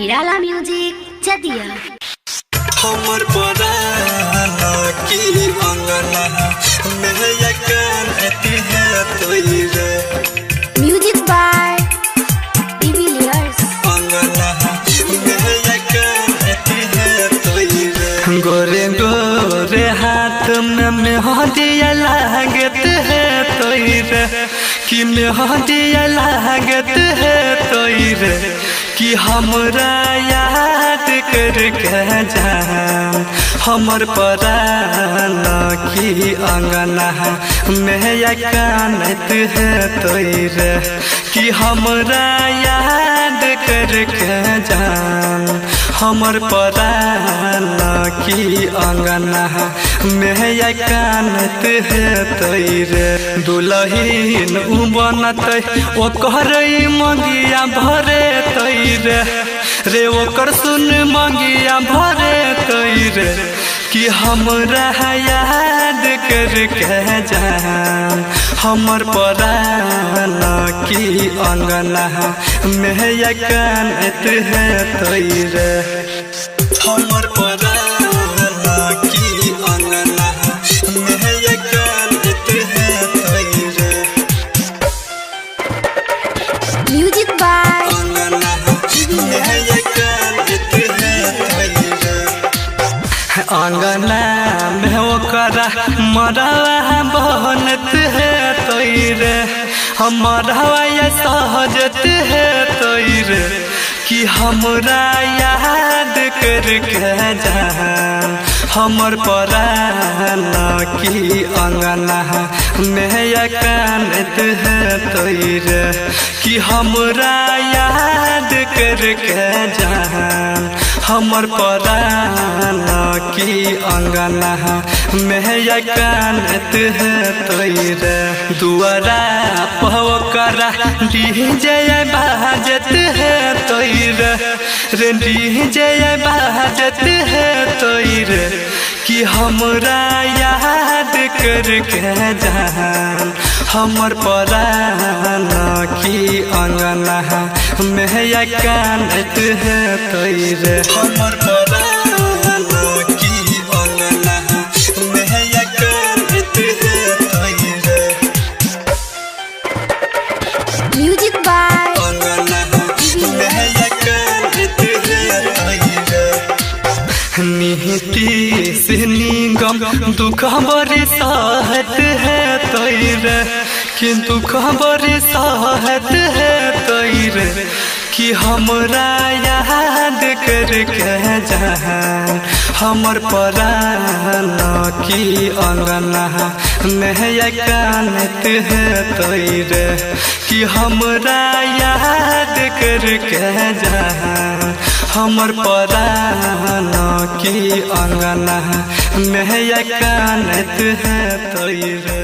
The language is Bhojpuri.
निराला म्यूजिक चदिया हमर पराना की अंगना में यकान एती है तोइरे म्यूजिक बाय डिविलियर्स अंगना में यकान एती है तोइरे गोरे गोरे हाथ में हदिया लागत है तोइरे कि में हदिया लागत है तोइरे कि हमरा याद करके जान हमर पराना की अंगना में यकानत है तोइरे कि हमरा याद करके जान हमर पराना की अंगना में यकानत है तोइरे दुल्हन बनत ओकर मंगिया भरे तोइरे रे ओकर सुन मंगिया भरे तोइरे कि हमरा याद करके जान हमर पराना की अंगना में यकानत है तोइरे हमर पराना की अंगना में यकानत है तोइरे म्यूजिक बाय अंगना में ओकरा मरवा बनत है तोइरे हमारा ये सहजत है तोइरे कि हमरा याद करके जान हमर पराना की अंगना में यकानत है तोइरे कि हमरा याद करके जान हमर पराना की अंगना में यकानत है तोइरे दुआरा पवकरा डीजे बाजत है तोइरे रे डीजे बाजत है तोइरे कि हमरा याद करके जान हमर पराना की अंगना में यकानत है तोइरे हमर पराना की अंगना में यकानत है तोइरे म्यूजिक बाय अंगना में यकानत है तोइरे निहिती से निगम दुख बड़ी सहत है तोइरे कि दुख बड़ी सहत है तोइरे कि हमरा याद करके जान हमर पराना की अंगना में यकानत है तोइरे कि हमरा याद करके जान हमर पराना की अंगना में यकानत है तोइरे।